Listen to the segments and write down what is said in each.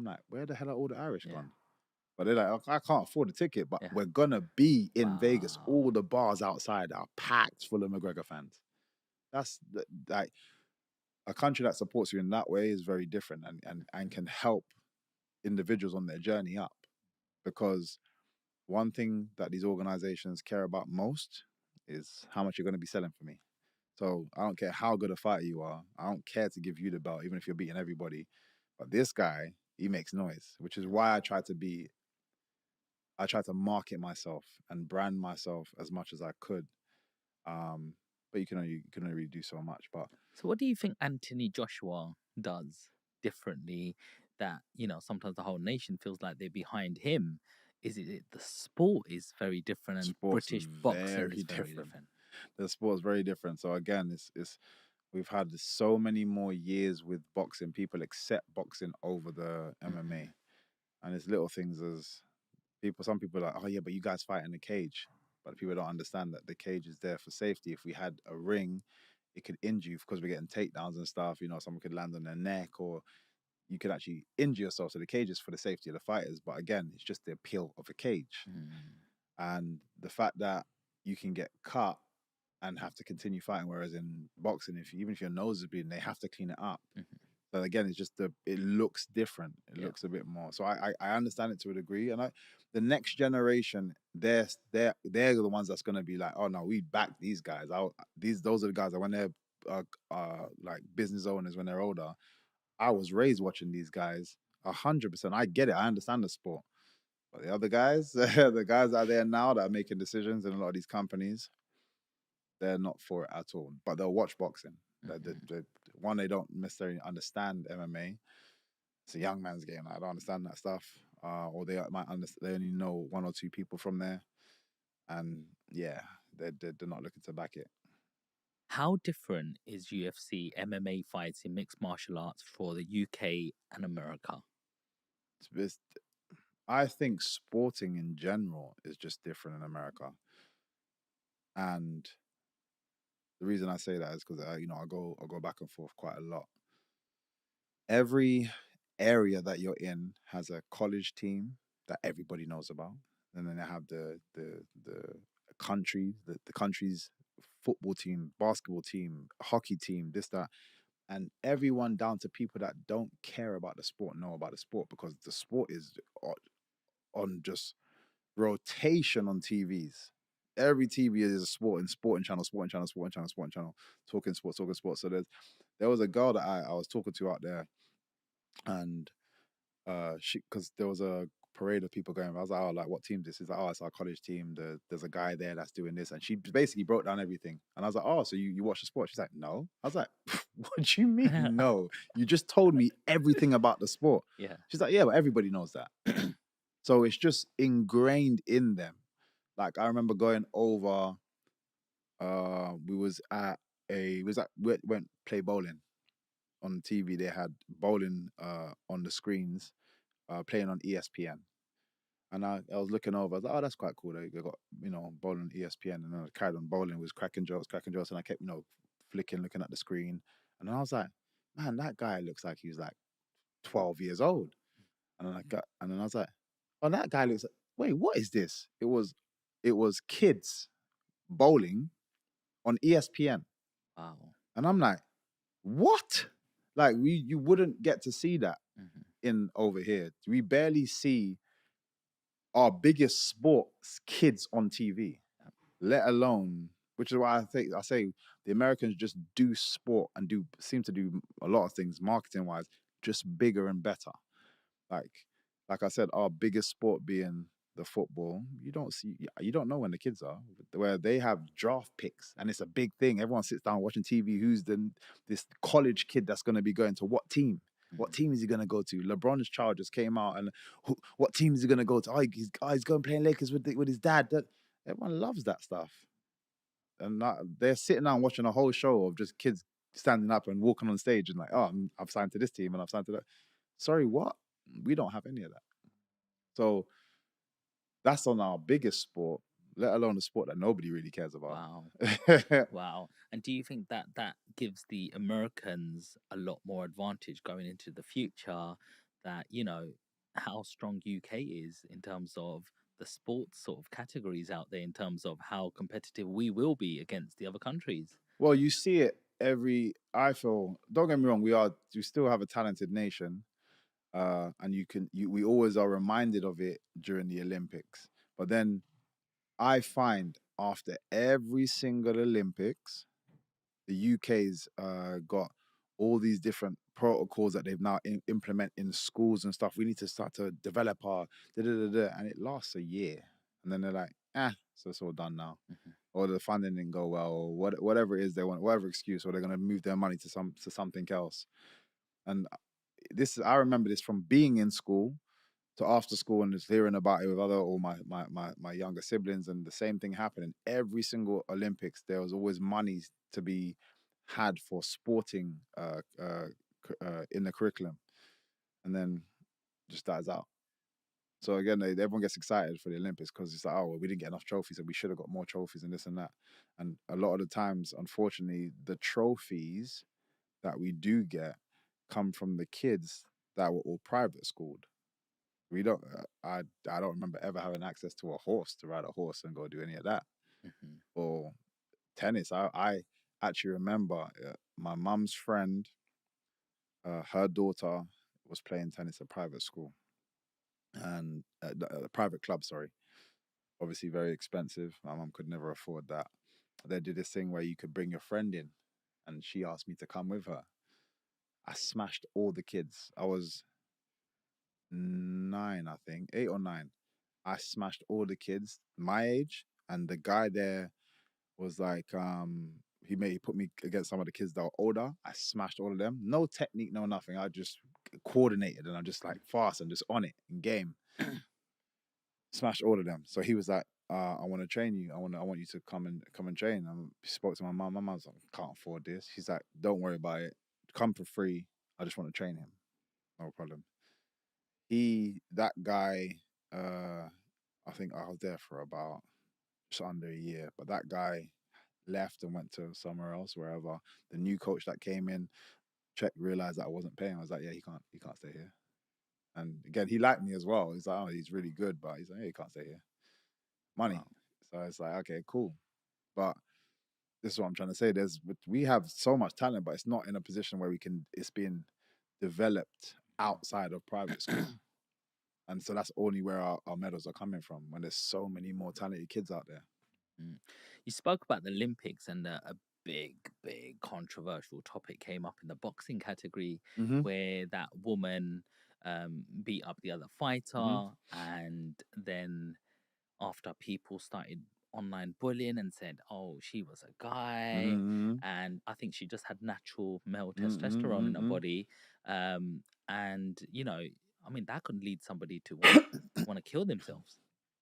I'm like, where the hell are all the Irish gone? But they're like, "Oh, I can't afford a ticket, but Yeah. we're gonna be in Vegas. Wow. All the bars outside are packed full of McGregor fans. That's like a country that supports you in that way is very different and can help individuals on their journey up. Because one thing that these organizations care about most is how much you're going to be selling for me. So I don't care how good a fighter you are. I don't care to give you the belt, even if you're beating everybody. But this guy, he makes noise, which is why I try to market myself and brand myself as much as I could. But you can only really do so much. But So what do you think Anthony Joshua does differently that, sometimes the whole nation feels like they're behind him? Is it the sport is very different and sports British boxing very is very different. different? The sport's very different. So again, it's we've had so many more years with boxing. People accept boxing over the MMA, and it's little things as people. Some people are like, oh yeah, but you guys fight in the cage. But people don't understand that the cage is there for safety. If we had a ring, it could injure you because we're getting takedowns and stuff. Someone could land on their neck, or you could actually injure yourself. So the cage is for the safety of the fighters. But again, it's just the appeal of a cage. And the fact that you can get cut and have to continue fighting, whereas in boxing, even if your nose is bleeding, they have to clean it up. But again, it's just it looks different. It looks a bit more. So I understand it to a degree, and the next generation, they're the ones that's gonna be like, oh no, we back these guys. Those are the guys that when they're like business owners when they're older. I was raised watching these guys 100%. I get it. I understand the sport. But the other guys, the guys out there now that are making decisions in a lot of these companies, they're not for it at all. But they'll watch boxing. One, they don't necessarily understand MMA. It's a young man's game. I don't understand that stuff. Or they might they only know one or two people from there. And yeah, they're not looking to back it. How different is UFC MMA fights in mixed martial arts for the UK and America? I think sporting in general is just different in America. And the reason I say that is because I go back and forth quite a lot. Every area that you're in has a college team that everybody knows about, and then they have the country's football team, basketball team, hockey team, this that, and everyone down to people that don't care about the sport know about the sport because the sport is on just rotation on TVs. Every TV is a sporting channel, talking sports. So there was a girl that I was talking to out there, and because there was a parade of people going. I was like, oh, like what team this is? Like, oh, it's our college team. There's a guy there that's doing this, and she basically broke down everything. And I was like, oh, so you watch the sport? She's like, no. I was like, what do you mean no? You just told me everything about the sport. Yeah. She's like, yeah, but everybody knows that. So it's just ingrained in them. Like I remember going over. We went play bowling on TV. They had bowling on the screens, playing on ESPN. And I was looking over. I was like, oh, that's quite cool. They got bowling on ESPN, and then I carried on bowling. It was cracking jokes, and I kept flicking, looking at the screen, and then I was like, man, that guy looks like he was like 12 years old. And then I was like, oh, that guy looks like, wait, what is this? It was kids bowling on ESPN. Wow. And I'm like, what? Like you wouldn't get to see that in over here. We barely see our biggest sports kids on TV, let alone, which is why I say the Americans just do sport and seem to do a lot of things marketing wise, just bigger and better. Like I said, our biggest sport being the football, you don't know when the kids are, where they have draft picks and it's a big thing. Everyone sits down watching TV. Who's this college kid that's going to be going to what team? What team is he going to go to? LeBron's child just came out, and what team is he going to go to? Oh, he's going playing Lakers with his dad. Everyone loves that stuff, and they're sitting down watching a whole show of just kids standing up and walking on stage and like, oh, I've signed to this team and I've signed to that. Sorry, what? We don't have any of that. So that's on our biggest sport, let alone the sport that nobody really cares about. Wow. Wow. And do you think that gives the Americans a lot more advantage going into the future that, how strong UK is in terms of the sports sort of categories out there, in terms of how competitive we will be against the other countries. Well, you see it I feel, don't get me wrong, we still have a talented nation. And we always are reminded of it during the Olympics. But then I find after every single Olympics, the UK's got all these different protocols that they've now implement in schools and stuff. We need to start to develop our and it lasts a year, and then they're like, so it's all done now, Mhm. or the funding didn't go well, or whatever it is they want, whatever excuse, or they're gonna move their money to something else. And I remember this from being in school to after school and just hearing about it with other or my younger siblings, and the same thing happening every single Olympics. There was always money to be had for sporting in the curriculum, and then just dies out. So again, everyone gets excited for the Olympics because it's like, oh, well, we didn't get enough trophies and we should have got more trophies and this and that. And a lot of the times, unfortunately, the trophies that we do get come from the kids that were all private schooled. We don't. I don't remember ever having access to a horse to ride a horse and go do any of that. Mhm. Or tennis. I actually remember my mum's friend. Her daughter was playing tennis at private school and a private club. Sorry, obviously very expensive. My mum could never afford that. They did this thing where you could bring your friend in, and she asked me to come with her. I smashed all the kids. I was 9, I think, 8 or 9. I smashed all the kids my age, and the guy there was like, he put me against some of the kids that were older. I smashed all of them. No technique, no nothing. I just coordinated and I just like fast and just on it in game. Smashed all of them. So he was like, I want to train you. I want you to come and train. I spoke to my mom. My mom's like, can't afford this. She's like, don't worry about it. Come for free. I just want to train him. No problem. That guy, I think I was there for about just under a year, but that guy left and went to somewhere else, wherever. The new coach that came in realized that I wasn't paying. I was like, yeah, he can't stay here. And again, he liked me as well. He's like, oh, he's really good, but he's like, yeah, he can't stay here. Money. Wow. So it's like, okay, cool. But this is what I'm trying to say. We have so much talent, but it's not in a position where it's being developed outside of private school. And so that's only where our medals are coming from, when there's so many more talented kids out there. Mm. You spoke about the Olympics, and a big, big controversial topic came up in the boxing category, Mm-hmm. where that woman beat up the other Mm-hmm. fighter, and then after people started online bullying and said, "Oh, she was a guy," Mm-hmm. and I think she just had natural male testosterone in her Mm-hmm. body, and I mean, that could lead somebody to want to kill themselves.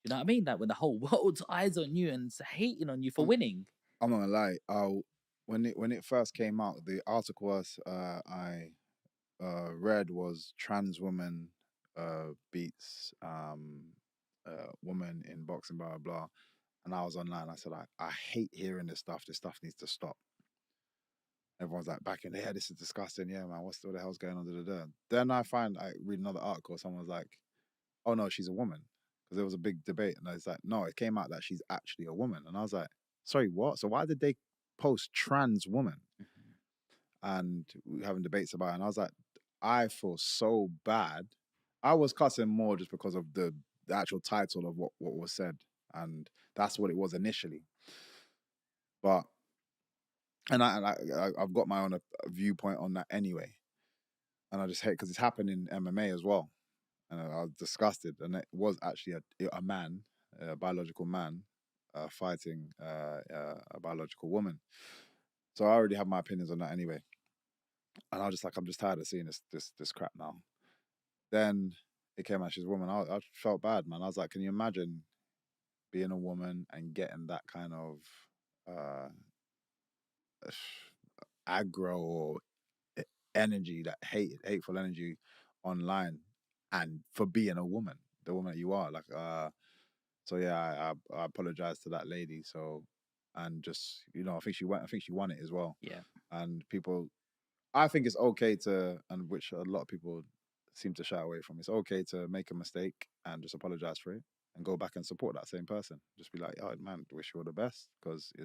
You know what I mean? That when the whole world's eyes on you and hating on you for winning. I'm not gonna lie. When it first came out, the article I read was trans woman beats woman in boxing, blah blah blah. And I was online. I said, I hate hearing this stuff. This stuff needs to stop. Everyone's like back in the head. This is disgusting. Yeah, man. What the hell's going on? Da, da, da. Then I read another article. Someone's like, oh no, she's a woman, because there was a big debate, and I was like, no, it came out that she's actually a woman, and I was like, sorry, what? So why did they post trans woman? Mhm. And we were having debates about it, and I was like, I feel so bad. I was cussing more just because of the actual title of what was said, and that's what it was initially. But I've got my own viewpoint on that anyway, and I just hate because it's happened in MMA as well, and I was disgusted. And it was actually a man, a biological man, fighting a biological woman. So I already have my opinions on that anyway, and I was just like, I'm just tired of seeing this crap now. Then it came out she's a woman. I felt bad, man. I was like, can you imagine being a woman and getting that kind of uh, aggro or energy, that hateful energy online, and for being a woman, the woman that you are, like, so yeah, I apologize to that lady. So, and just, I think she won it as well. Yeah. And people, I think it's okay to, and which a lot of people seem to shy away from. It's okay to make a mistake and just apologize for it and go back and support that same person. Just be like, oh man, wish you all the best because it's